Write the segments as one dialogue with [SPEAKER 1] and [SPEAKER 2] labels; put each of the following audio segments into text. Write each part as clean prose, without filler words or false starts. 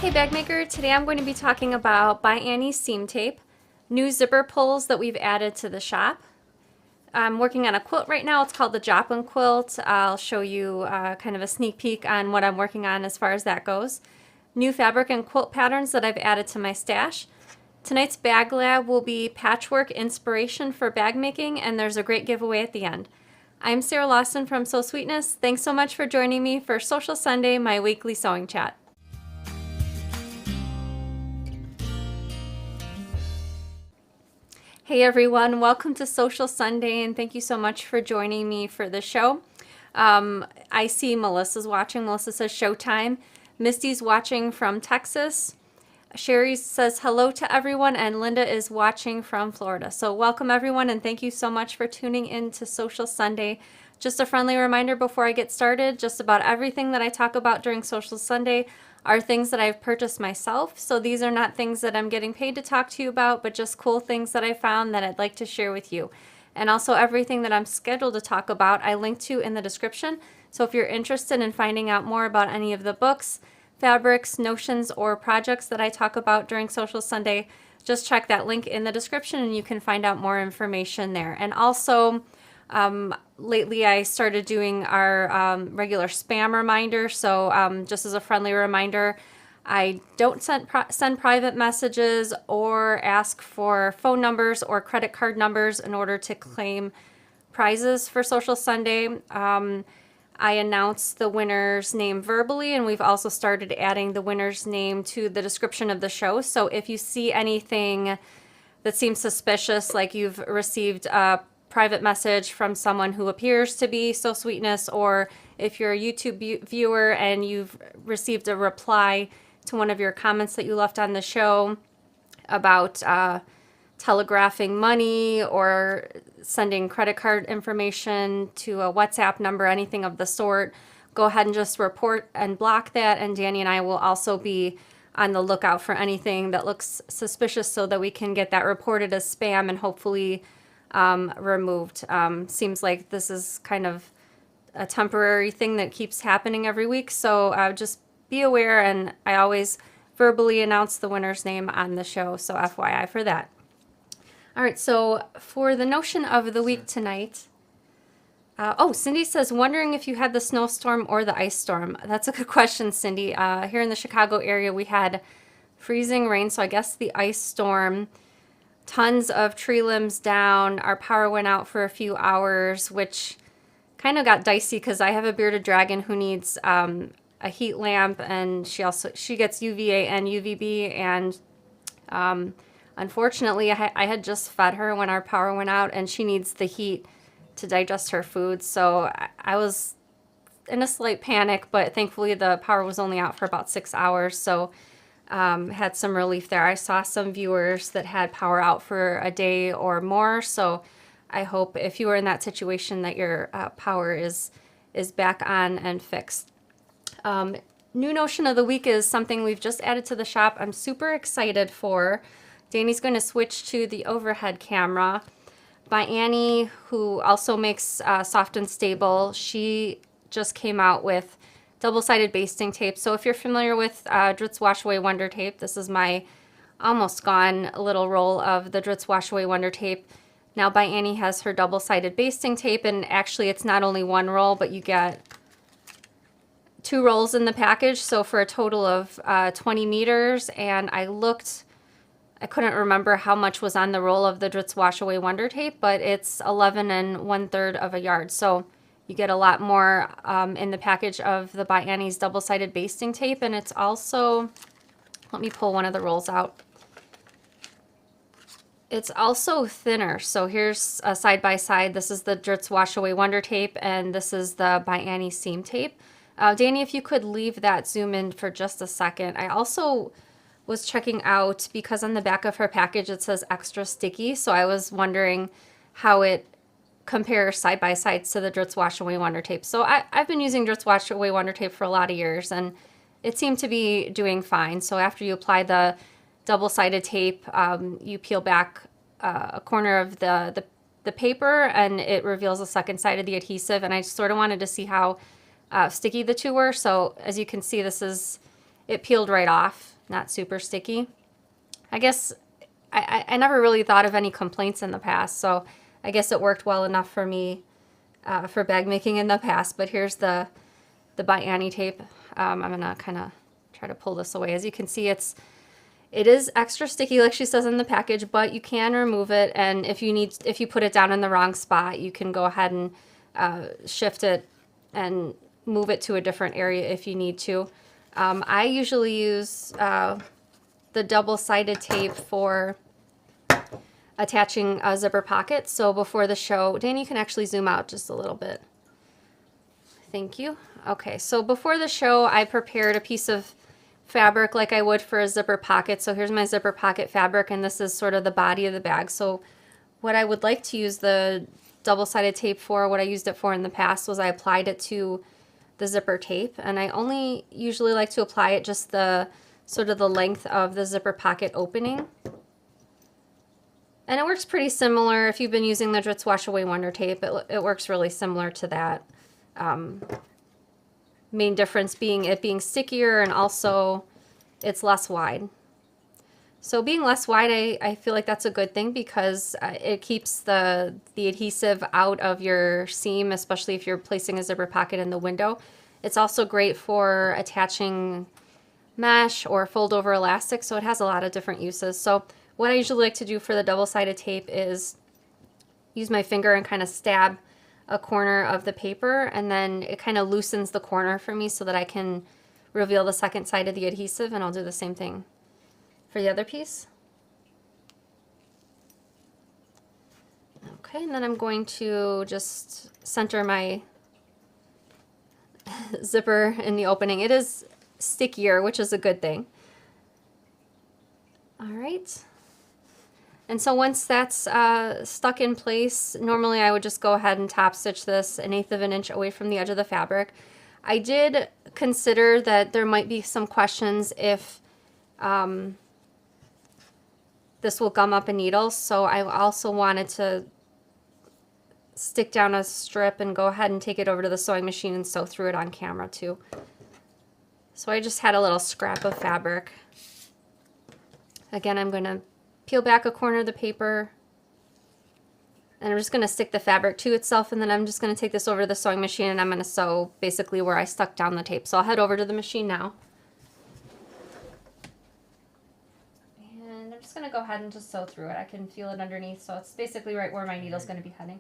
[SPEAKER 1] Hey bag maker, today I'm going to be talking about By Annie seam tape, new zipper pulls that we've added to the shop. I'm working on a quilt right now. It's called the Joplin quilt. I'll show you kind of a sneak peek on what I'm working on as far as that goes. New fabric and quilt patterns that I've added to my stash. Tonight's bag lab will be patchwork inspiration for bag making, and there's a great giveaway at the end. I'm Sarah Lawson from Sew Sweetness. Thanks so much for joining me for Social Sunday, my weekly sewing chat. Hey everyone, welcome to Social Sunday, and thank you so much for joining me for the show. I see Melissa's watching. Melissa says showtime. Misty's watching from Texas. Sherry says hello to everyone, and Linda is watching from Florida. So welcome everyone, and thank you so much for tuning in to Social Sunday. Just a friendly reminder before I get started, just about everything that I talk about during Social Sunday are things that I've purchased myself. So these are not things that I'm getting paid to talk to you about, but just cool things that I found that I'd like to share with you. And also everything that I'm scheduled to talk about, I link to in the description. So if you're interested in finding out more about any of the books, fabrics, notions, or projects that I talk about during Social Sunday, just check that link in the description and you can find out more information there. And also, lately I started doing our regular spam reminder. So just as a friendly reminder, I don't send private messages or ask for phone numbers or credit card numbers in order to claim prizes for Social Sunday. I announce the winner's name verbally, and we've also started adding the winner's name to the description of the show. So if you see anything that seems suspicious, like you've received a private message from someone who appears to be Sew Sweetness, or if you're a YouTube viewer and you've received a reply to one of your comments that you left on the show about telegraphing money or sending credit card information to a WhatsApp number, anything of the sort, go ahead and just report and block that. And Danny and I will also be on the lookout for anything that looks suspicious so that we can get that reported as spam and hopefully removed. Seems like this is kind of a temporary thing that keeps happening every week. So just be aware, and I always verbally announce the winner's name on the show. So FYI for that. All right, so for the notion of the week tonight, Cindy says, wondering if you had the snowstorm or the ice storm. That's a good question, Cindy. Here in the Chicago area, we had freezing rain, so I guess the ice storm, tons of tree limbs down. Our power went out for a few hours, which kind of got dicey because I have a bearded dragon who needs a heat lamp, and she gets UVA and UVB, and unfortunately, I had just fed her when our power went out, and she needs the heat to digest her food. So I was in a slight panic, but thankfully the power was only out for about 6 hours. So had some relief there. I saw some viewers that had power out for a day or more. So I hope if you are in that situation that your power is back on and fixed. New notion of the week is something we've just added to the shop. I'm super excited for. Danny's going to switch to the overhead camera. By Annie, who also makes Soft and Stable, she just came out with double-sided basting tape. So if you're familiar with Dritz Wash Away Wonder Tape, this is my almost gone little roll of the Dritz Wash Away Wonder Tape. Now By Annie has her double-sided basting tape, and actually it's not only one roll, but you get 2 rolls in the package, so for a total of 20 meters, and I couldn't remember how much was on the roll of the Dritz Wash Away Wonder Tape, but it's 11 1/3 of a yard. So you get a lot more in the package of the By Annie's double-sided basting tape. And it's also, let me pull one of the rolls out. It's also thinner. So here's a side-by-side. This is the Dritz Wash Away Wonder Tape, and this is the By Annie seam tape. Danny, if you could leave that zoom in for just a second. I also was checking out, because on the back of her package it says extra sticky, so I was wondering how it compares side by side to the Dritz Wash Away Wonder Tape. So I've been using Dritz Wash Away Wonder Tape for a lot of years, and it seemed to be doing fine. So after you apply the double-sided tape, you peel back a corner of the paper, and it reveals the second side of the adhesive, and I sort of wanted to see how sticky the two were. So as you can see, this is it peeled right off, not super sticky. I guess I never really thought of any complaints in the past, so I guess it worked well enough for me for bag making in the past. But here's the Bonny tape. I'm gonna kind of try to pull this away. As you can see, it is extra sticky, like she says in the package, but you can remove it, and if you put it down in the wrong spot, you can go ahead and shift it and move it to a different area if you need to. I usually use the double-sided tape for attaching a zipper pocket. So before the show, Dan, you can actually zoom out just a little bit. Thank you. Okay, so before the show, I prepared a piece of fabric like I would for a zipper pocket. So here's my zipper pocket fabric, and this is sort of the body of the bag. So what I would like to use the double-sided tape for, what I used it for in the past, was I applied it to the zipper tape, and I only usually like to apply it just the sort of the length of the zipper pocket opening. And it works pretty similar if you've been using the Dritz Wash Away Wonder Tape. It works really similar to that. Main difference being it being stickier, and also it's less wide. So being less wide, I feel like that's a good thing, because it keeps the adhesive out of your seam, especially if you're placing a zipper pocket in the window. It's also great for attaching mesh or fold over elastic, so it has a lot of different uses. So what I usually like to do for the double-sided tape is use my finger and kind of stab a corner of the paper, and then it kind of loosens the corner for me so that I can reveal the second side of the adhesive, and I'll do the same thing for the other piece. Okay, and then I'm going to just center my zipper in the opening. It is stickier, which is a good thing. All right. And so once that's stuck in place, normally I would just go ahead and top stitch this 1/8 of an inch away from the edge of the fabric. I did consider that there might be some questions if this will gum up a needle, so I also wanted to stick down a strip and go ahead and take it over to the sewing machine and sew through it on camera too. So I just had a little scrap of fabric. Again, I'm going to peel back a corner of the paper, and I'm just going to stick the fabric to itself, and then I'm just going to take this over to the sewing machine, and I'm going to sew basically where I stuck down the tape. So I'll head over to the machine now. And I'm just going to go ahead and just sew through it. I can feel it underneath, so it's basically right where my needle's going to be heading.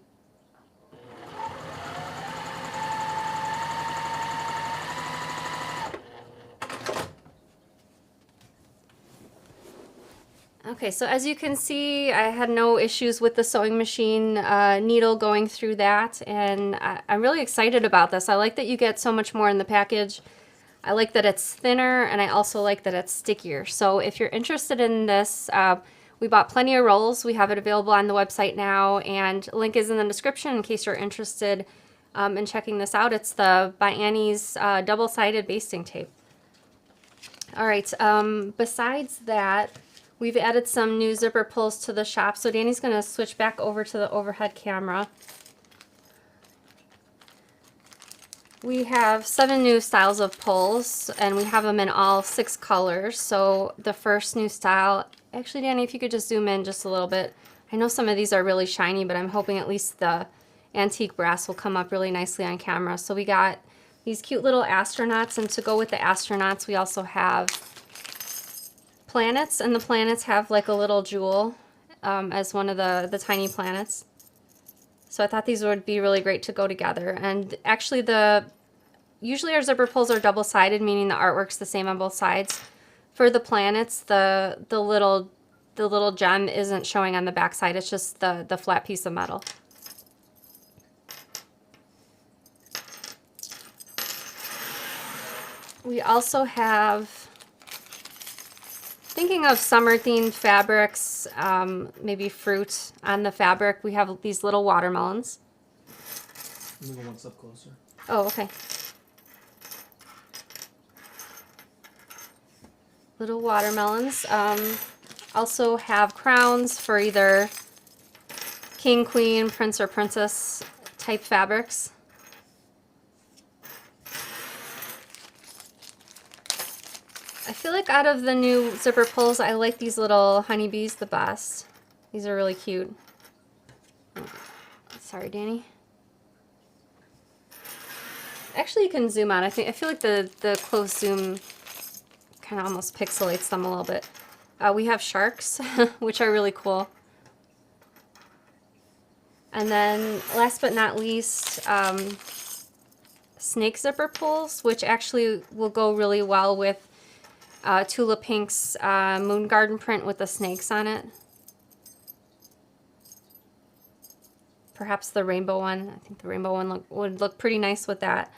[SPEAKER 1] Okay, so as you can see, I had no issues with the sewing machine needle going through that, and I'm really excited about this. I like that you get so much more in the package. I like that it's thinner, and I also like that it's stickier. So if you're interested in this, we bought plenty of rolls. We have it available on the website now, and link is in the description in case you're interested in checking this out. It's the Bonny's double-sided basting tape. All right, besides that, we've added some new zipper pulls to the shop. So Danny's going to switch back over to the overhead camera. We have 7 new styles of pulls, and we have them in all 6 colors. So the first new style, actually Danny, if you could just zoom in just a little bit. I know some of these are really shiny, but I'm hoping at least the antique brass will come up really nicely on camera. So we got these cute little astronauts, and to go with the astronauts, we also have planets, and the planets have like a little jewel as one of the tiny planets. So I thought these would be really great to go together. And actually usually our zipper pulls are double-sided, meaning the artwork's the same on both sides. For the planets, the little gem isn't showing on the back side, it's just the flat piece of metal. We also have, thinking of summer-themed fabrics, maybe fruit on the fabric, we have these little watermelons.
[SPEAKER 2] Move one step closer.
[SPEAKER 1] Oh, okay. Little watermelons. Also have crowns for either king, queen, prince, or princess type fabrics. I feel like out of the new zipper pulls, I like these little honeybees the best. These are really cute. Sorry, Danny. Actually, you can zoom out. I feel like the close zoom kind of almost pixelates them a little bit. We have sharks, which are really cool. And then last but not least, snake zipper pulls, which actually will go really well with Tula Pink's Moon Garden print with the snakes on it. Perhaps the rainbow one. I think the rainbow one would look pretty nice with that.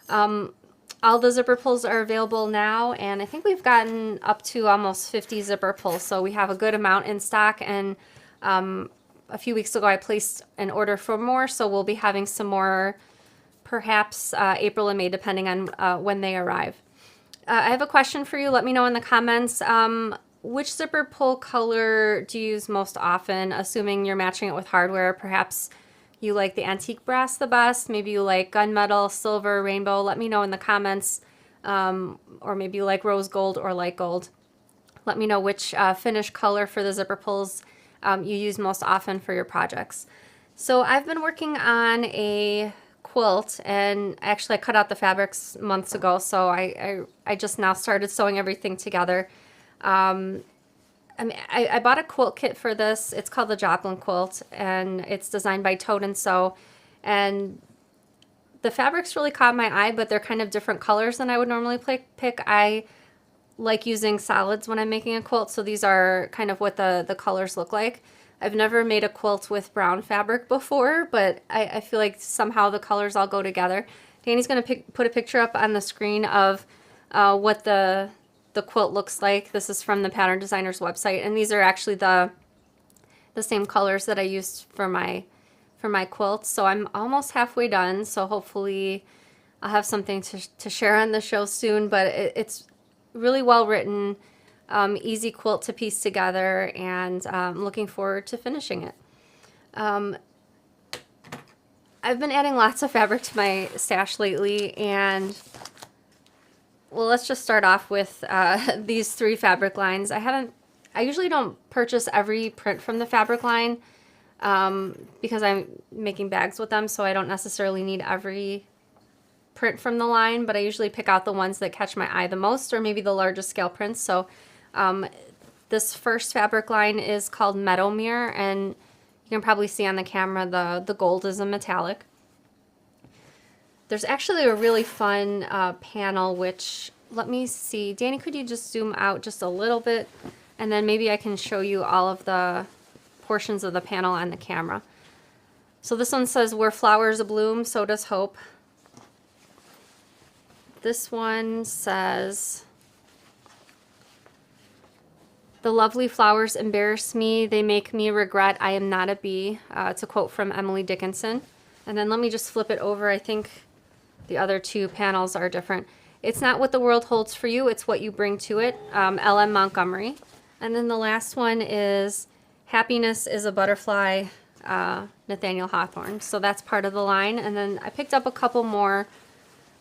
[SPEAKER 1] All the zipper pulls are available now, and I think we've gotten up to almost 50 zipper pulls, so we have a good amount in stock. And a few weeks ago I placed an order for more, so we'll be having some more perhaps April and May, depending on when they arrive. I have a question for you. Let me know in the comments. Which zipper pull color do you use most often, assuming you're matching it with hardware? Perhaps you like the antique brass the best. Maybe you like gunmetal, silver, rainbow. Let me know in the comments. Or maybe you like rose gold or light gold. Let me know which finish color for the zipper pulls you use most often for your projects. So I've been working on a quilt, and actually I cut out the fabrics months ago, so I just now started sewing everything together. I bought a quilt kit for this. It's called the Joplin quilt, and it's designed by Toad and Sew. And the fabrics really caught my eye, but they're kind of different colors than I would normally pick. I like using solids when I'm making a quilt, so these are kind of what the colors look like. I've never made a quilt with brown fabric before, but I feel like somehow the colors all go together. Danny's going to put a picture up on the screen of what the quilt looks like. This is from the pattern designer's website, and these are actually the same colors that I used for my quilt. So I'm almost halfway done, so hopefully I'll have something to share on the show soon. But it's really well written, easy quilt to piece together, and I'm looking forward to finishing it. I've been adding lots of fabric to my stash lately, and well, let's just start off with these 3 fabric lines. I usually don't purchase every print from the fabric line because I'm making bags with them, so I don't necessarily need every print from the line, but I usually pick out the ones that catch my eye the most, or maybe the largest scale prints. So this first fabric line is called Meadowmere, and you can probably see on the camera the gold is a metallic. There's actually a really fun panel, which, let me see. Danny, could you just zoom out just a little bit? And then maybe I can show you all of the portions of the panel on the camera. So this one says, "Where flowers bloom, so does hope." This one says, "The lovely flowers embarrass me. They make me regret I am not a bee." It's a quote from Emily Dickinson. And then let me just flip it over. I think the other 2 panels are different. "It's not what the world holds for you, it's what you bring to it." L.M. Montgomery. And then the last one is "Happiness is a Butterfly," Nathaniel Hawthorne. So that's part of the line. And then I picked up a couple more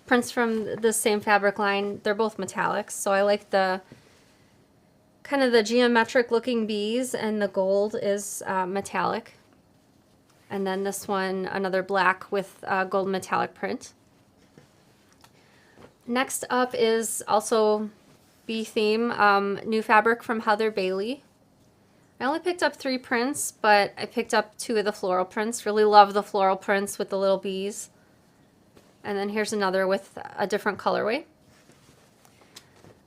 [SPEAKER 1] prints from the same fabric line. They're both metallics, so I like the kind of the geometric looking bees, and the gold is metallic. And then this one, another black with gold metallic print. Next up is also bee theme, new fabric from Heather Bailey. I only picked up 3 prints, but I picked up 2 of the floral prints. Really love the floral prints with the little bees. And then here's another with a different colorway.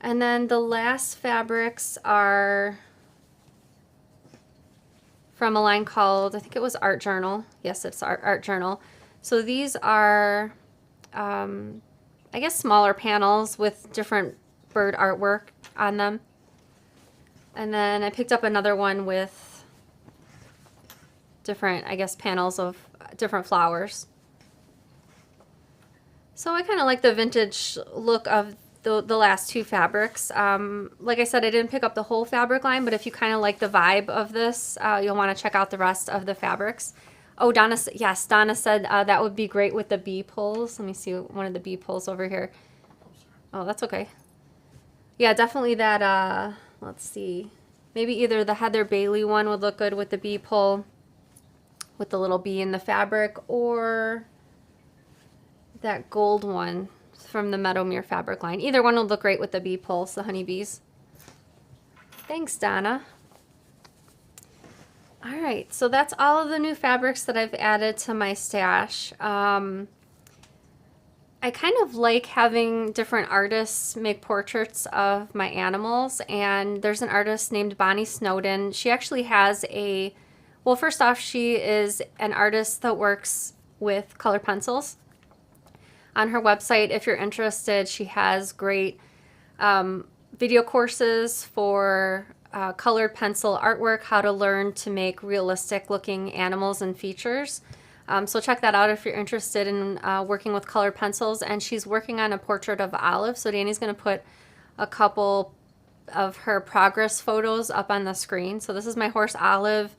[SPEAKER 1] And then the last fabrics are from a line called, I think it was Art Journal. Yes, it's Art Journal. So these are, I guess, smaller panels with different bird artwork on them. And then I picked up another one with different, I guess, panels of different flowers. So I kind of like the vintage look of the last 2 fabrics. Like I said, I didn't pick up the whole fabric line, but if you kind of like the vibe of this, you'll want to check out the rest of the fabrics. Oh, Donna, yes, Donna said that would be great with the bee pulls. Let me see one of the bee pulls over here. Oh, that's okay. Yeah, definitely that, let's see. Maybe either the Heather Bailey one would look good with the bee pull, with the little bee in the fabric, or that gold one from the Meadowmere fabric line. Either one will look great with the bee pulls, the honeybees. Thanks, Donna. All right, so that's all of the new fabrics that I've added to my stash. I kind of like having different artists make portraits of my animals, and there's an artist named Bonny Snowdon. She actually has well, first off, she is an artist that works with color pencils. On her website, if you're interested, she has great video courses for colored pencil artwork, how to learn to make realistic looking animals and features. So check that out if you're interested in working with colored pencils. And she's working on a portrait of Olive. So Danny's going to put a couple of her progress photos up on the screen. So this is my horse Olive.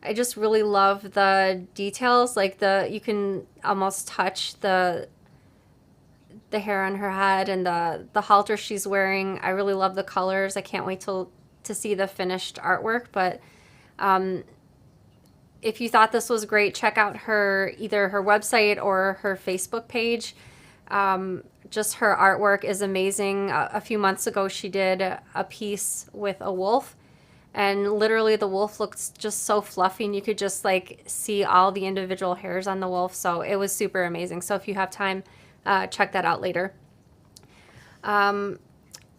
[SPEAKER 1] I just really love the details. Like you can almost touch the hair on her head and the halter she's wearing. I really love the colors. I can't wait to see the finished artwork. But if you thought this was great, check out either her website or her Facebook page. Just her artwork is amazing. A few months ago, she did a piece with a wolf, and literally the wolf looks just so fluffy, and you could just like see all the individual hairs on the wolf. So it was super amazing. So if you have time, check that out later.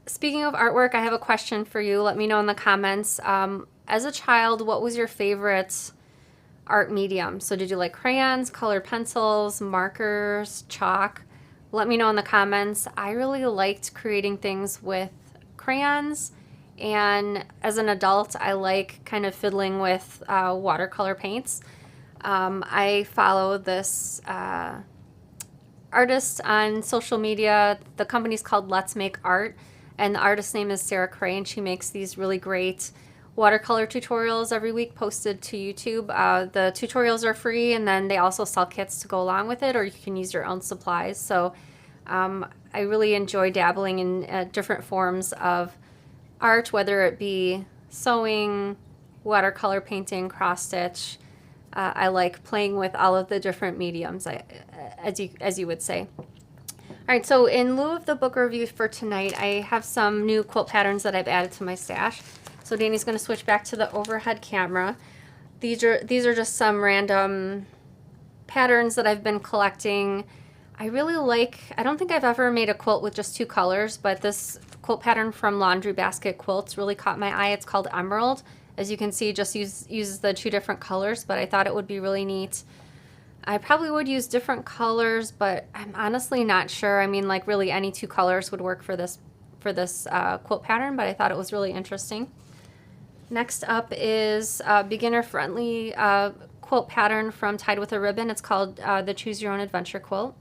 [SPEAKER 1] Speaking of artwork, I have a question for you. Let me know in the comments. As a child, what was your favorite art medium? So did you like crayons, colored pencils, markers, chalk? Let me know in the comments. I really liked creating things with crayons, and as an adult, I like kind of fiddling with watercolor paints. I follow this artist on social media. The company's called Let's Make Art, and the artist's name is Sarah Cray, and she makes these really great watercolor tutorials every week posted to YouTube. The tutorials are free, and then they also sell kits to go along with it, or you can use your own supplies. So I really enjoy dabbling in different forms of art, whether it be sewing, watercolor painting, cross stitch. I like playing with all of the different mediums, as you would say. All right, so in lieu of the book review for tonight, I have some new quilt patterns that I've added to my stash. So Danny's going to switch back to the overhead camera. These are just some random patterns that I've been collecting. I don't think I've ever made a quilt with just two colors, but this quilt pattern from Laundry Basket Quilts really caught my eye. It's called Emerald. As you can see, just uses the two different colors, but I thought it would be really neat. I probably would use different colors, but I'm honestly not sure. I mean, like really any two colors would work for this quilt pattern, but I thought it was really interesting. Next up is a beginner-friendly quilt pattern from Tied with a Ribbon. It's called the Choose Your Own Adventure Quilt.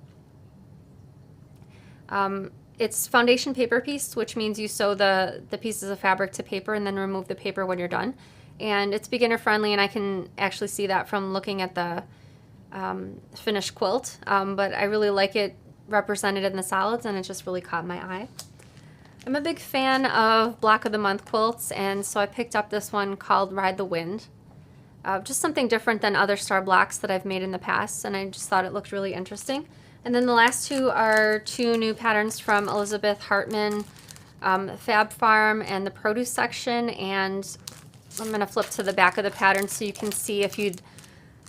[SPEAKER 1] It's foundation paper piece, which means you sew the pieces of fabric to paper and then remove the paper when you're done. And it's beginner-friendly, and I can actually see that from looking at the finished quilt. But I really like it represented in the solids, and it just really caught my eye. I'm a big fan of Block of the Month quilts, and so I picked up this one called Ride the Wind. Just something different than other star blocks that I've made in the past, and I just thought it looked really interesting. And then the last two are two new patterns from Elizabeth Hartman, Fab Farm and the produce section. And I'm going to flip to the back of the pattern so you can see if you'd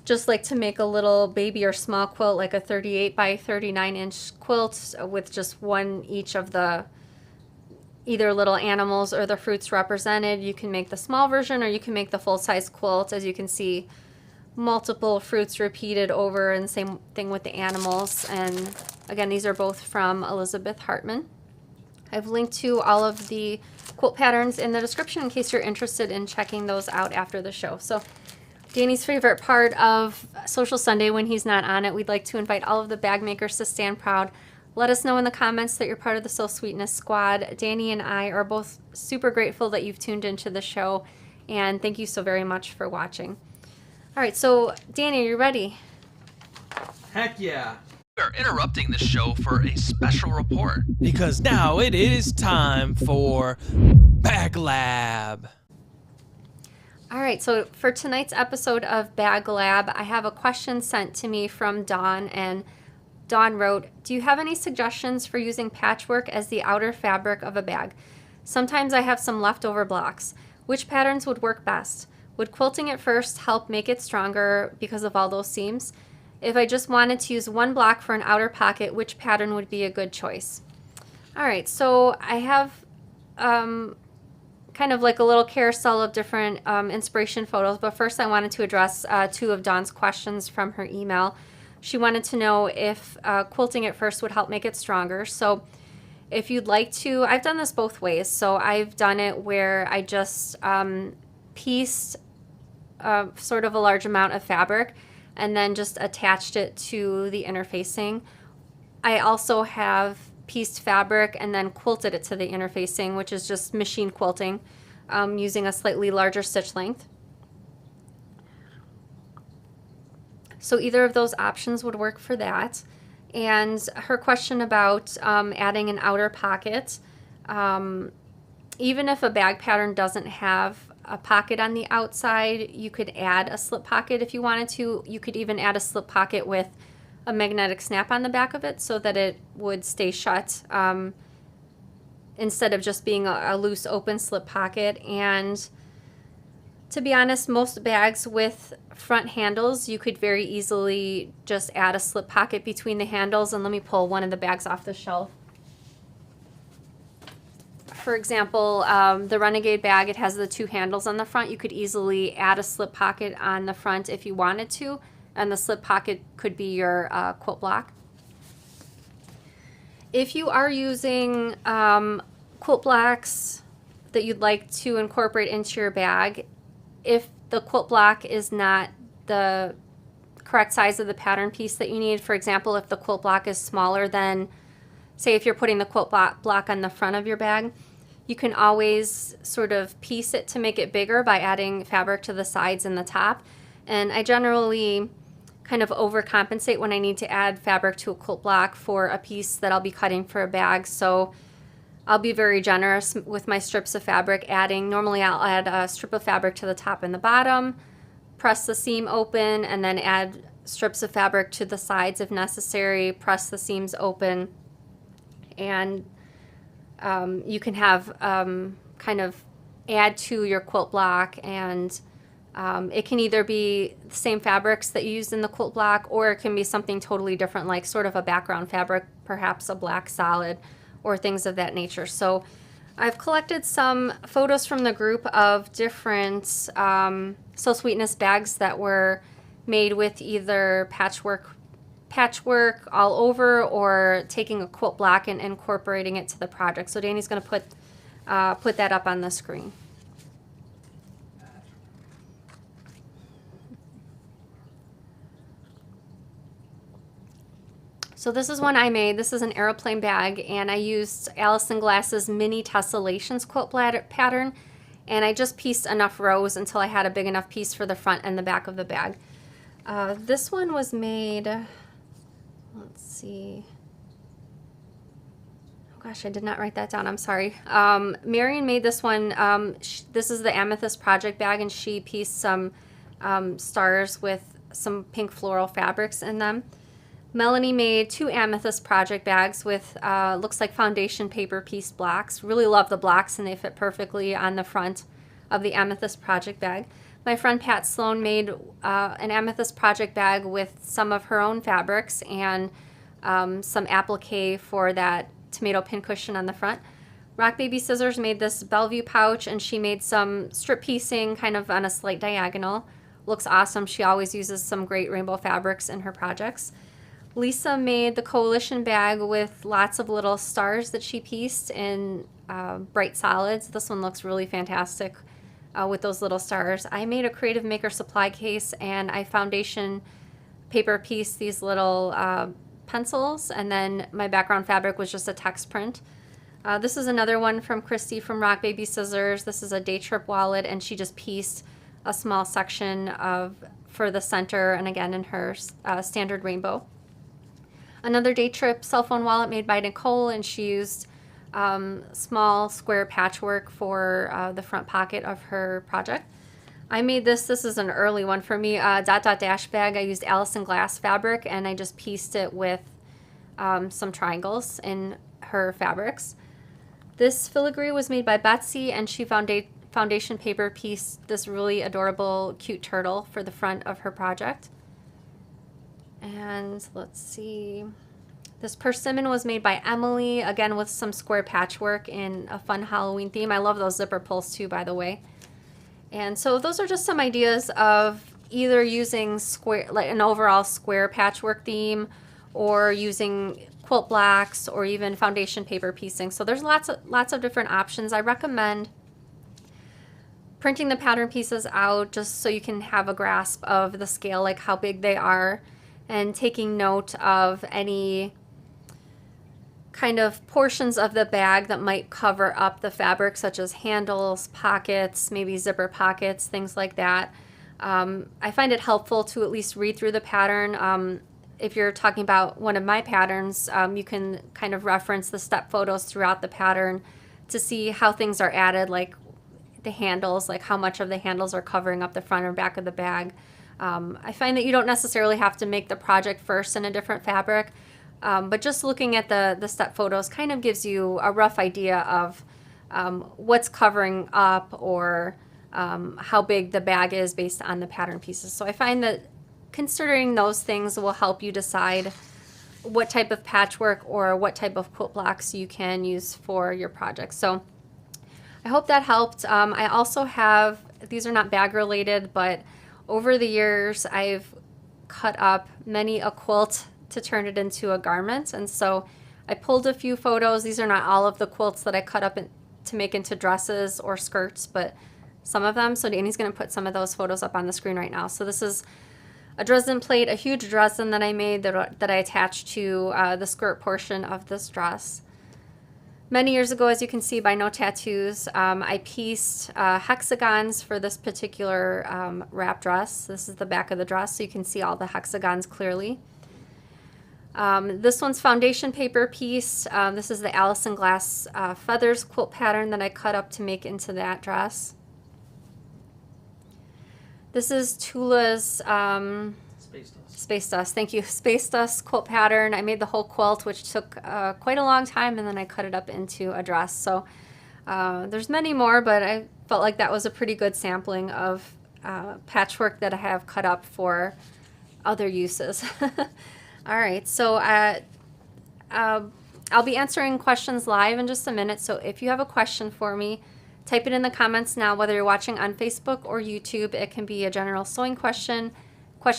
[SPEAKER 1] just like to make a little baby or small quilt, like a 38 by 39 inch quilt with just one each of the either little animals or the fruits represented. You can make the small version, or you can make the full-size quilt. As you can see, multiple fruits repeated over, and same thing with the animals. And again, these are both from Elizabeth Hartman. I've linked to all of the quilt patterns in the description in case you're interested in checking those out after the show. So Danny's favorite part of Social Sunday when he's not on it, we'd like to invite all of the bag makers to stand proud. Let us know in the comments that you're part of the Sew Sweetness squad. Danny and I are both super grateful that you've tuned into the show, and thank you so very much for watching. All right, so Danny, are you ready?
[SPEAKER 2] Heck yeah.
[SPEAKER 3] We're interrupting the show for a special report.
[SPEAKER 4] Because now it is time for Bag Lab.
[SPEAKER 1] All right, so for tonight's episode of Bag Lab, I have a question sent to me from Dawn, and Dawn wrote, "Do you have any suggestions for using patchwork as the outer fabric of a bag? Sometimes I have some leftover blocks. Which patterns would work best? Would quilting it first help make it stronger because of all those seams? If I just wanted to use one block for an outer pocket, which pattern would be a good choice?" All right, so I have kind of like a little carousel of different inspiration photos, but first I wanted to address two of Dawn's questions from her email. She wanted to know if quilting it first would help make it stronger. So if you'd like to, I've done this both ways. So I've done it where I just pieced sort of a large amount of fabric and then just attached it to the interfacing. I also have pieced fabric and then quilted it to the interfacing, which is just machine quilting using a slightly larger stitch length. So either of those options would work for that. And her question about adding an outer pocket, even if a bag pattern doesn't have a pocket on the outside, you could add a slip pocket if you wanted to. You could even add a slip pocket with a magnetic snap on the back of it so that it would stay shut instead of just being a loose open slip pocket. And to be honest, most bags with front handles, you could very easily just add a slip pocket between the handles. And let me pull one of the bags off the shelf. For example, the Renegade bag, it has the two handles on the front. You could easily add a slip pocket on the front if you wanted to, and the slip pocket could be your quilt block. If you are using quilt blocks that you'd like to incorporate into your bag, if the quilt block is not the correct size of the pattern piece that you need, for example, if the quilt block is smaller than, say if you're putting the quilt block on the front of your bag, you can always sort of piece it to make it bigger by adding fabric to the sides and the top. And I generally kind of overcompensate when I need to add fabric to a quilt block for a piece that I'll be cutting for a bag. So I'll be very generous with my strips of fabric adding. Normally I'll add a strip of fabric to the top and the bottom, press the seam open, and then add strips of fabric to the sides if necessary, press the seams open, and you can have kind of add to your quilt block, and it can either be the same fabrics that you used in the quilt block, or it can be something totally different, like sort of a background fabric, perhaps a black solid, or things of that nature. So I've collected some photos from the group of different So Sweetness bags that were made with either patchwork all over or taking a quilt block and incorporating it to the project. So Danny's going to put that up on the screen. So this is one I made. This is an aeroplane bag, and I used Allison Glass's mini tessellations quilt pattern, and I just pieced enough rows until I had a big enough piece for the front and the back of the bag. This one was made, let's see. Oh gosh, I did not write that down. I'm sorry. Marion made this one. This is the Amethyst Project bag, and she pieced some stars with some pink floral fabrics in them. Melanie made two Amethyst Project bags with looks like foundation paper piece blocks. Really love the blocks, and they fit perfectly on the front of the Amethyst Project bag. My friend Pat Sloan made an Amethyst Project bag with some of her own fabrics and some applique for that tomato pincushion on the front. Rock Baby Scissors made this Bellevue pouch, and she made some strip piecing kind of on a slight diagonal. Looks awesome. She always uses some great rainbow fabrics in her projects. Lisa made the Coalition bag with lots of little stars that she pieced in bright solids. This one looks really fantastic with those little stars. I made a Creative Maker supply case, and I foundation paper pieced these little pencils, and then my background fabric was just a text print. This is another one from Christy from Rock Baby Scissors. This is a Day Trip wallet, and she just pieced a small section for the center, and again in her standard rainbow. Another day trip cell phone wallet made by Nicole, and she used small square patchwork for the front pocket of her project. I made this is an early one for me, dot dot dash bag. I used Allison glass fabric, and I just pieced it with some triangles in her fabrics. This filigree was made by Betsy, and she foundation paper pieced this really adorable, cute turtle for the front of her project. And let's see, this persimmon was made by Emily, again with some square patchwork in a fun Halloween theme. I love those zipper pulls too, by the way. And so those are just some ideas of either using square, like an overall square patchwork theme, or using quilt blocks, or even foundation paper piecing. So there's lots of different options. I recommend printing the pattern pieces out just so you can have a grasp of the scale, like how big they are, and taking note of any kind of portions of the bag that might cover up the fabric, such as handles, pockets, maybe zipper pockets, things like that. I find it helpful to at least read through the pattern. If you're talking about one of my patterns, you can kind of reference the step photos throughout the pattern to see how things are added, like the handles, like how much of the handles are covering up the front or back of the bag. I find that you don't necessarily have to make the project first in a different fabric, but just looking at the step photos kind of gives you a rough idea of what's covering up, or how big the bag is based on the pattern pieces. So I find that considering those things will help you decide what type of patchwork or what type of quilt blocks you can use for your project. So I hope that helped. I also have, these are not bag related, but over the years I've cut up many a quilt to turn it into a garment. And so I pulled a few photos. These are not all of the quilts that I cut up to make into dresses or skirts, but some of them. So Danny's going to put some of those photos up on the screen right now. So this is a Dresden plate, a huge Dresden that I made that I attached to the skirt portion of this dress. Many years ago, as you can see by No Tattoos, I pieced hexagons for this particular wrap dress. This is the back of the dress, so you can see all the hexagons clearly. This one's foundation paper piece. This is the Allison Glass Feathers quilt pattern that I cut up to make into that dress. This is Tula's Space Dust, thank you, Space Dust quilt pattern. I made the whole quilt, which took quite a long time, and then I cut it up into a dress. So there's many more, but I felt like that was a pretty good sampling of patchwork that I have cut up for other uses. All right, so I'll be answering questions live in just a minute. So if you have a question for me, type it in the comments now, whether you're watching on Facebook or YouTube. It can be a general sewing question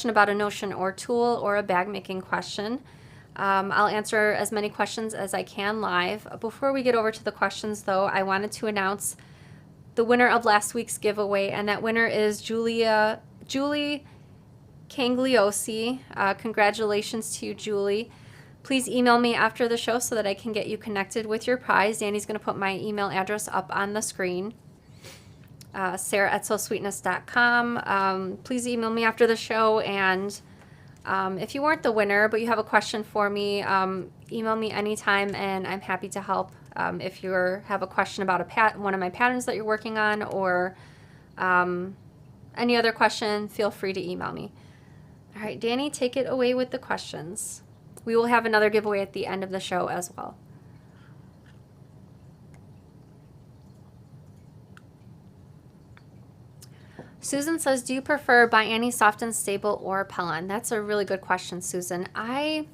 [SPEAKER 1] about a notion or tool, or a bag making question. I'll answer as many questions as I can live. Before we get over to the questions though, I wanted to announce the winner of last week's giveaway, and that winner is Julie Cangialosi. Congratulations to you, Julie. Please email me after the show so that I can get you connected with your prize. Danny's going to put my email address up on the screen. Sarah@sewsweetness.com. Please email me after the show, and if you weren't the winner but you have a question for me, email me anytime, and I'm happy to help. If you have a question about one of my patterns that you're working on, or any other question, feel free to email me. All right, Danny, take it away with the questions. We will have another giveaway at the end of the show as well. Susan says, do you prefer Bonny Soft and Stable or Pellon? That's a really good question, Susan. I've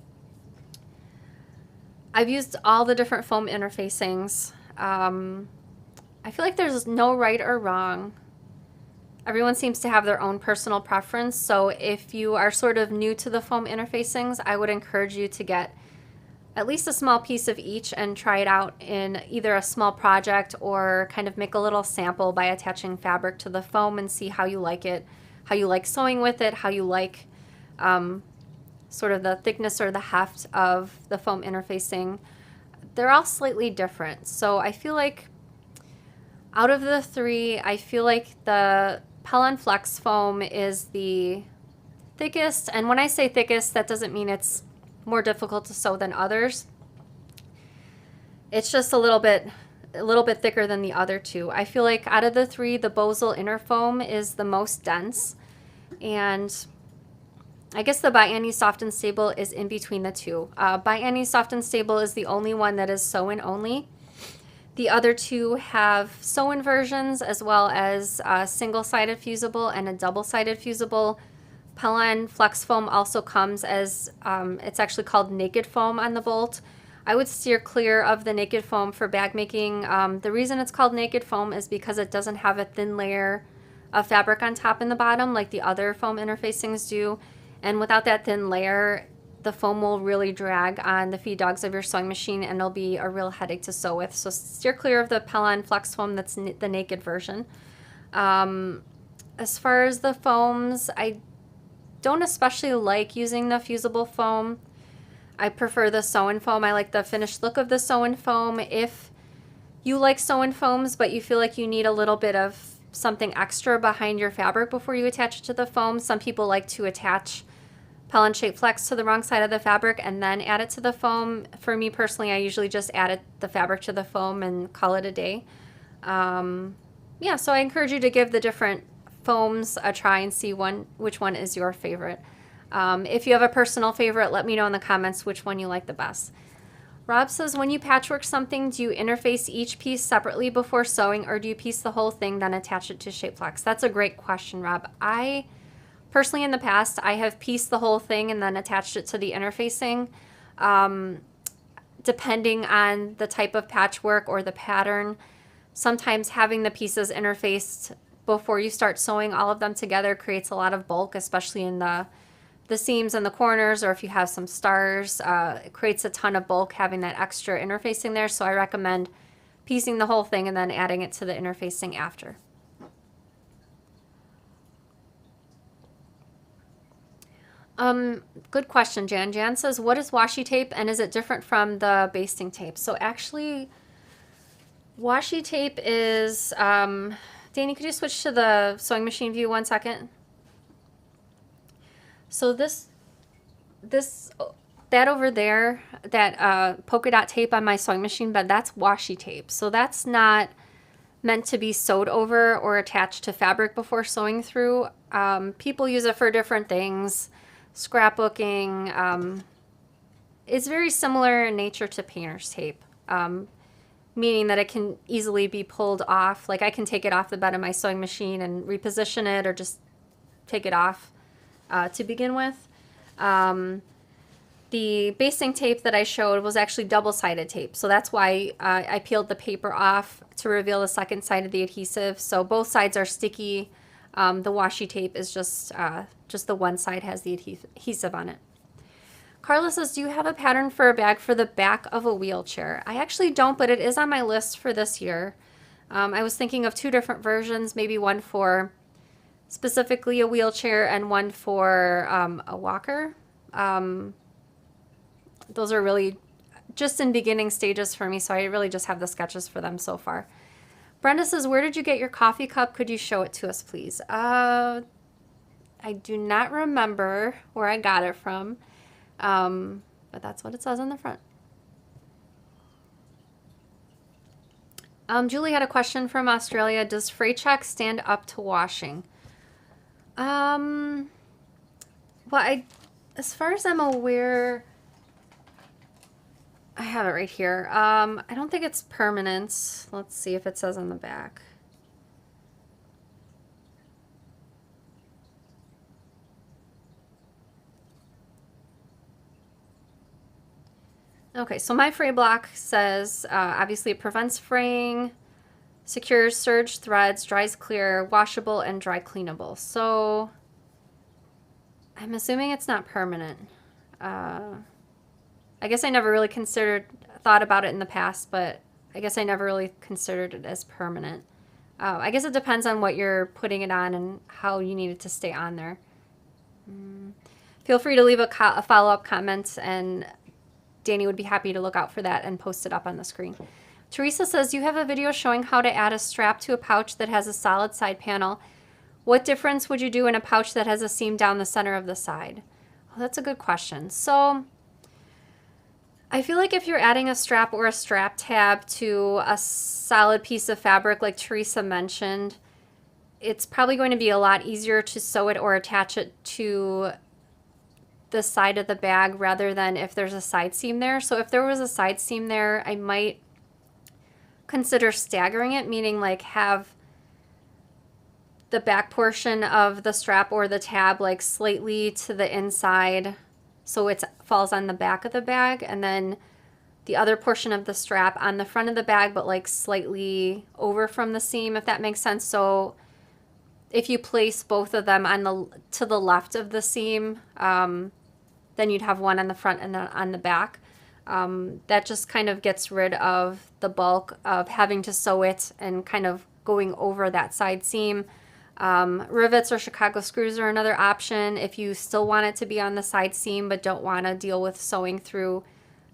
[SPEAKER 1] used all the different foam interfacings. I feel like there's no right or wrong. Everyone seems to have their own personal preference. So if you are sort of new to the foam interfacings, I would encourage you to get at least a small piece of each and try it out in either a small project, or kind of make a little sample by attaching fabric to the foam and see how you like it, how you like sewing with it, how you like sort of the thickness or the heft of the foam interfacing. They're all slightly different. So I feel like out of the three, I feel like the Pellon Flex foam is the thickest. And when I say thickest, that doesn't mean it's more difficult to sew than others. It's just a little bit thicker than the other two. I feel like out of the three, the Bosal inner foam is the most dense, and I guess the By Annie Soft and Stable is in between the two. By Annie Soft and Stable is the only one that is sew-in only. The other two have sew-in versions, as well as a single-sided fusible and a double-sided fusible. Pellon Flex Foam also comes as, it's actually called Naked Foam on the bolt. I would steer clear of the Naked Foam for bag making. The reason it's called Naked Foam is because it doesn't have a thin layer of fabric on top and the bottom like the other foam interfacings do. And without that thin layer, the foam will really drag on the feed dogs of your sewing machine, and it'll be a real headache to sew with. So steer clear of the Pellon Flex Foam that's the naked version. As far as the foams, I don't especially like using the fusible foam. I prefer the sew-in foam. I like the finished look of the sew-in foam. If you like sew-in foams, but you feel like you need a little bit of something extra behind your fabric before you attach it to the foam, some people like to attach Pellon Shape Flex to the wrong side of the fabric and then add it to the foam. For me personally, I usually just add the fabric to the foam and call it a day. Yeah, so I encourage you to give the different foams a try and see which one is your favorite. If you have a personal favorite, let me know in the comments which one you like the best. Rob says, when you patchwork something, do you interface each piece separately before sewing, or do you piece the whole thing then attach it to Shape Flex? That's a great question, Rob. I personally, in the past, I have pieced the whole thing and then attached it to the interfacing. Depending on the type of patchwork or the pattern, sometimes having the pieces interfaced before you start sewing all of them together creates a lot of bulk, especially in the seams and the corners, or if you have some stars, it creates a ton of bulk having that extra interfacing there. So I recommend piecing the whole thing and then adding it to the interfacing after. Good question, Jan. Jan says, what is washi tape and is it different from the basting tape? So actually, washi tape is, Danny, could you switch to the sewing machine view 1 second? So that over there, that polka dot tape on my sewing machine bed, that's washi tape. So that's not meant to be sewed over or attached to fabric before sewing through. People use it for different things. Scrapbooking. It's very similar in nature to painter's tape, meaning that it can easily be pulled off. Like I can take it off the bed of my sewing machine and reposition it, or just take it off. To begin with. The basting tape that I showed was actually double-sided tape, so that's why I peeled the paper off to reveal the second side of the adhesive. So both sides are sticky. The washi tape is just the one side has the adhesive on it. Carla says, do you have a pattern for a bag for the back of a wheelchair? I actually don't, but it is on my list for this year. I was thinking of two different versions, maybe one for specifically a wheelchair and one for a walker. Those are really just in beginning stages for me, so I really just have the sketches for them so far. Brenda says, where did you get your coffee cup? Could you show it to us, please? I do not remember where I got it from, but that's what it says on the front. Julie had a question from Australia. Does fray check stand up to washing? Well, as far as I'm aware, I have it right here. I don't think it's permanent. Let's see if it says on the back. Okay, so my fray block says, obviously it prevents fraying, secures serge threads, dries clear, washable, and dry cleanable. So I'm assuming it's not permanent. I guess I never really thought about it in the past, but I guess I never really considered it as permanent. I guess it depends on what you're putting it on and how you need it to stay on there. Feel free to leave a follow-up comment, and Danny would be happy to look out for that and post it up on the screen. Teresa says, you have a video showing how to add a strap to a pouch that has a solid side panel. What difference would you do in a pouch that has a seam down the center of the side? Well, that's a good question. So I feel like if you're adding a strap or a strap tab to a solid piece of fabric like Teresa mentioned, it's probably going to be a lot easier to sew it or attach it to the side of the bag rather than if there's a side seam there. So if there was a side seam there, I might consider staggering it, meaning like have the back portion of the strap or the tab like slightly to the inside so it falls on the back of the bag, and then the other portion of the strap on the front of the bag but like slightly over from the seam, if that makes sense. So if you place both of them to the left of the seam, then you'd have one on the front and then on the back. That just kind of gets rid of the bulk of having to sew it and kind of going over that side seam. Rivets or Chicago screws are another option if you still want it to be on the side seam but don't want to deal with sewing through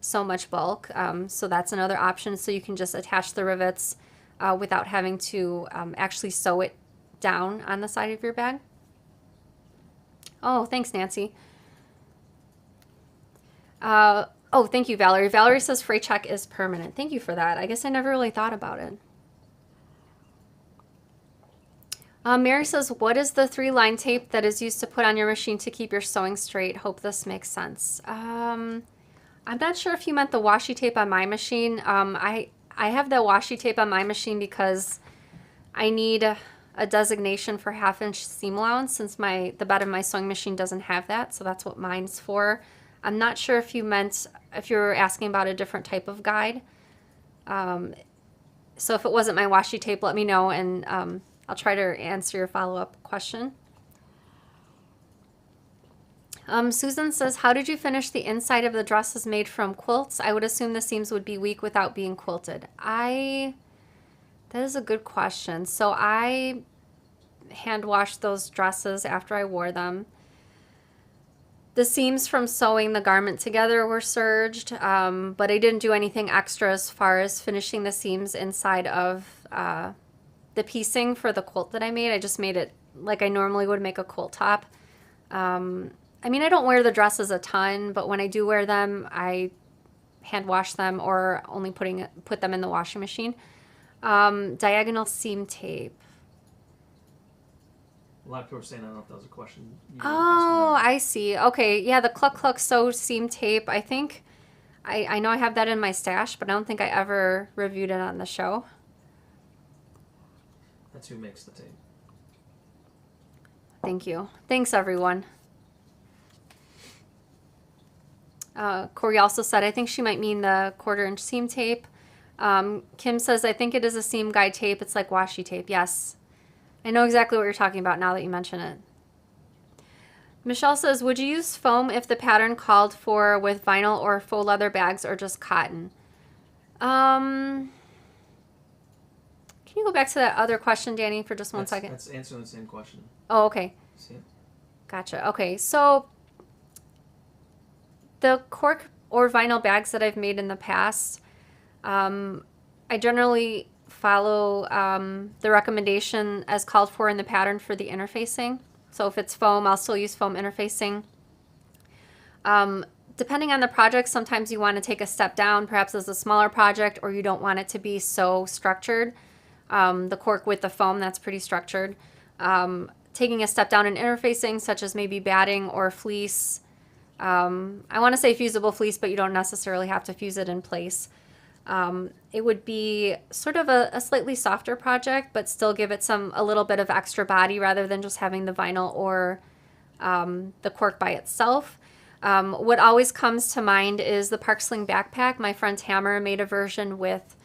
[SPEAKER 1] so much bulk. So that's another option. So you can just attach the rivets without having to actually sew it down on the side of your bag. Oh, thanks, Nancy. Oh, thank you, Valerie. Valerie says freight check is permanent. Thank you for that. I guess I never really thought about it. Mary says, what is the 3-line tape that is used to put on your machine to keep your sewing straight? Hope this makes sense. I'm not sure if you meant the washi tape on my machine. I have the washi tape on my machine because I need a designation for 1/2-inch seam allowance since the bed of my sewing machine doesn't have that. So that's what mine's for. I'm not sure if you were asking about a different type of guide. So if it wasn't my washi tape, let me know, and I'll try to answer your follow-up question. Susan says, how did you finish the inside of the dresses made from quilts? I would assume the seams would be weak without being quilted. That is a good question. So I hand washed those dresses after I wore them. The seams from sewing the garment together were serged, but I didn't do anything extra as far as finishing the seams inside of the piecing for the quilt that I made. I just made it like I normally would make a quilt top. I mean, I don't wear the dresses a ton, but when I do wear them, I hand wash them or only put them in the washing machine. Diagonal seam tape.
[SPEAKER 2] A lot of people were saying, I don't know if that was a question.
[SPEAKER 1] Oh, I see. Okay, yeah, the Cluck Cluck Sew seam tape. I think, I know I have that in my stash, but I don't think I ever reviewed it on the show.
[SPEAKER 2] That's who makes the tape.
[SPEAKER 1] Thank you. Thanks, everyone. Corey also said, I think she might mean the 1/4-inch seam tape. Kim says, I think it is a seam guide tape. It's like washi tape. Yes. I know exactly what you're talking about now that you mention it. Michelle says, would you use foam if the pattern called for with vinyl or faux leather bags or just cotton? Can you go back to that other question, Danny, for just one second?
[SPEAKER 2] That's answering the same question.
[SPEAKER 1] Oh, okay.
[SPEAKER 2] See it?
[SPEAKER 1] Gotcha. Okay, so the cork or vinyl bags that I've made in the past, I generally follow the recommendation as called for in the pattern for the interfacing. So if it's foam, I'll still use foam interfacing. Depending on the project, sometimes you want to take a step down, perhaps as a smaller project, or you don't want it to be so structured. The cork with the foam, that's pretty structured. Taking a step down in interfacing, such as maybe batting or fleece. I want to say fusible fleece, but you don't necessarily have to fuse it in place. It would be sort of a slightly softer project, but still give it a little bit of extra body rather than just having the vinyl or the cork by itself. What always comes to mind is the Park Sling backpack. My friend Tamara made a version with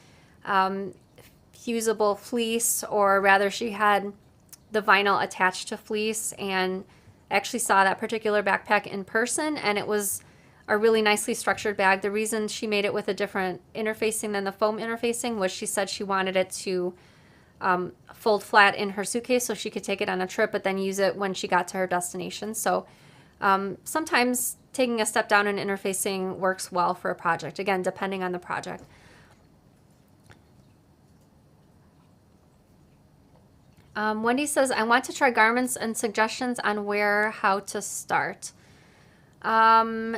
[SPEAKER 1] fusible fleece, or rather she had the vinyl attached to fleece, and actually saw that particular backpack in person, and it was a really nicely structured bag. The reason she made it with a different interfacing than the foam interfacing was she said she wanted it to fold flat in her suitcase so she could take it on a trip, but then use it when she got to her destination. So sometimes taking a step down in interfacing works well for a project, again, depending on the project. Wendy says, I want to try garments and suggestions on how to start.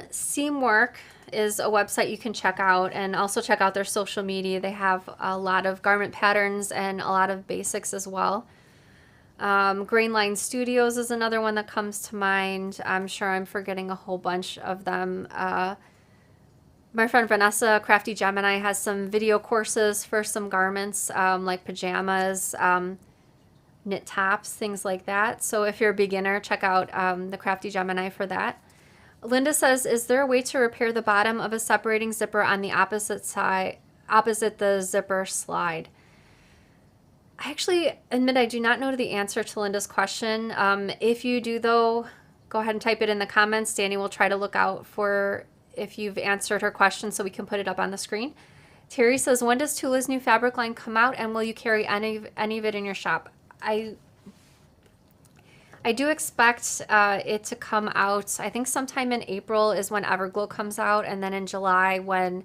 [SPEAKER 1] Seam work is a website you can check out, and also check out their social media. They have a lot of garment patterns and a lot of basics as well. Grain Line Studios is another one that comes to mind. I'm sure I'm forgetting a whole bunch of them. My friend Vanessa, Crafty Gemini, has some video courses for some garments, like pajamas, knit tops, things like that. So if you're a beginner, check out the Crafty Gemini for that. Linda says, is there a way to repair the bottom of a separating zipper on the opposite side, opposite the zipper slide? I actually admit I do not know the answer to Linda's question. If you do, though, go ahead and type it in the comments. Danny will try to look out for if you've answered her question so we can put it up on the screen. Terry says, when does Tula's new fabric line come out, and will you carry any of it in your shop? I do expect it to come out. I think sometime in April is when Everglow comes out, and then in July when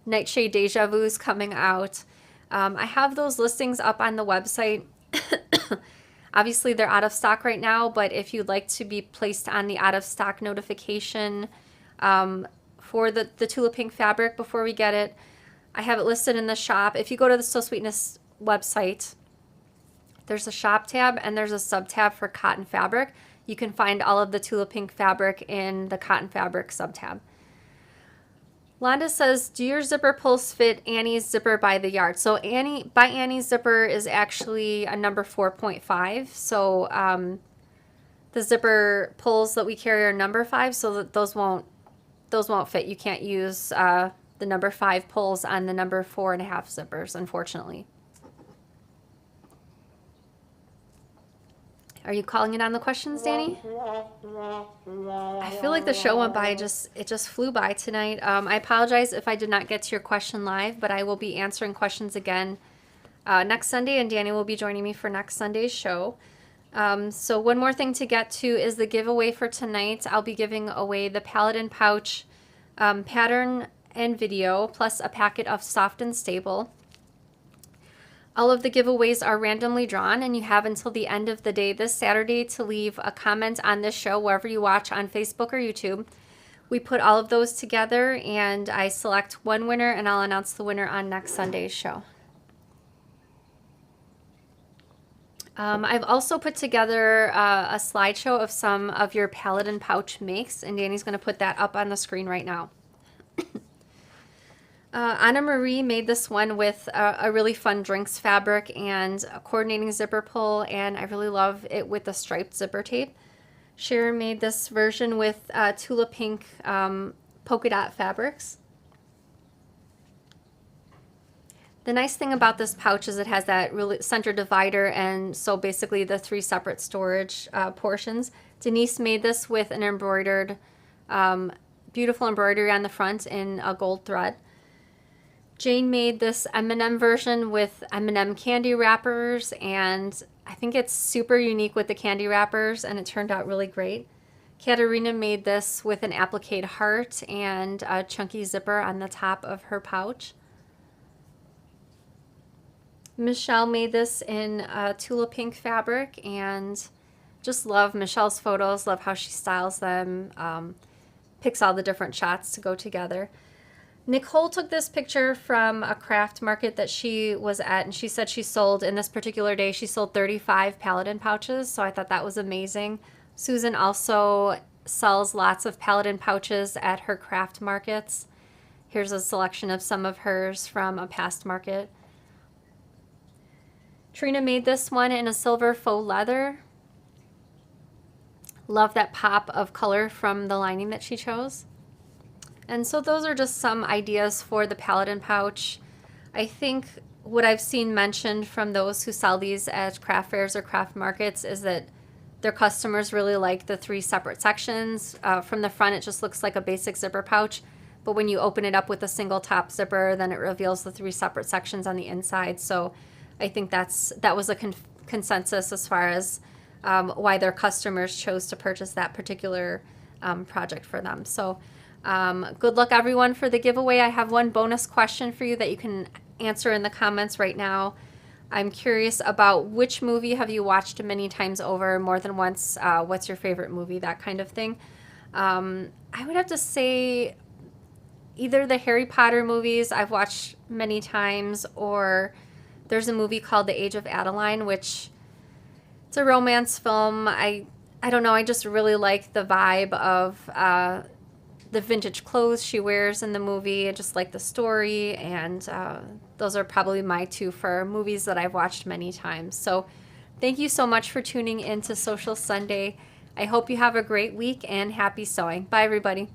[SPEAKER 1] Nightshade Deja Vu is coming out. I have those listings up on the website. Obviously, they're out of stock right now, but if you'd like to be placed on the out of stock notification for the Tula Pink fabric before we get it, I have it listed in the shop. If you go to the So Sweetness website, there's a shop tab and there's a sub tab for cotton fabric. You can find all of the Tula Pink fabric in the cotton fabric sub tab. Londa says, do your zipper pulls fit Annie's zipper by the yard? So Annie's zipper is actually a number 4.5. So the zipper pulls that we carry are number 5, so that those won't fit. You can't use the number 5 pulls on the number 4.5 zippers, unfortunately. Are you calling it on the questions, Danny? I feel like the show went by, it just flew by tonight. I apologize if I did not get to your question live, but I will be answering questions again next Sunday, and Danny will be joining me for next Sunday's show. So one more thing to get to is the giveaway for tonight. I'll be giving away the Paladin Pouch pattern and video, plus a packet of Soft and Stable. All of the giveaways are randomly drawn, and you have until the end of the day this Saturday to leave a comment on this show wherever you watch on Facebook or YouTube. We put all of those together, and I select one winner, and I'll announce the winner on next Sunday's show. I've also put together a slideshow of some of your Paladin Pouch makes, and Danny's going to put that up on the screen right now. Anna Marie made this one with a really fun drinks fabric and a coordinating zipper pull, and I really love it with the striped zipper tape. Sharon made this version with Tula Pink polka dot fabrics. The nice thing about this pouch is it has that really center divider, and so basically the 3 separate storage portions. Denise made this with an embroidered, beautiful embroidery on the front in a gold thread. Jane made this M&M version with M&M candy wrappers, and I think it's super unique with the candy wrappers, and it turned out really great. Katerina made this with an applique heart and a chunky zipper on the top of her pouch. Michelle made this in Tula Pink fabric, and just love Michelle's photos, love how she styles them, picks all the different shots to go together. Nicole took this picture from a craft market that she was at, and she said she sold, in this particular day, she sold 35 Paladin pouches, so I thought that was amazing. Susan also sells lots of Paladin pouches at her craft markets. Here's a selection of some of hers from a past market. Trina made this one in a silver faux leather. Love that pop of color from the lining that she chose. And so those are just some ideas for the Paladin pouch. I think what I've seen mentioned from those who sell these at craft fairs or craft markets is that their customers really like the 3 separate sections. From the front, it just looks like a basic zipper pouch, but when you open it up with a single top zipper, then it reveals the 3 separate sections on the inside. So I think that was a consensus as far as why their customers chose to purchase that particular project for them. So good luck, everyone, for the giveaway. I have one bonus question for you that you can answer in the comments right now. I'm curious about which movie have you watched many times over, more than once, what's your favorite movie, that kind of thing. I would have to say either the Harry Potter movies I've watched many times, or there's a movie called The Age of Adeline, which it's a romance film. I don't know, I just really like the vibe of the vintage clothes she wears in the movie. I just like the story, and those are probably my two for movies that I've watched many times. So thank you so much for tuning in to Sewcial Sunday. I hope you have a great week and happy sewing. Bye, everybody.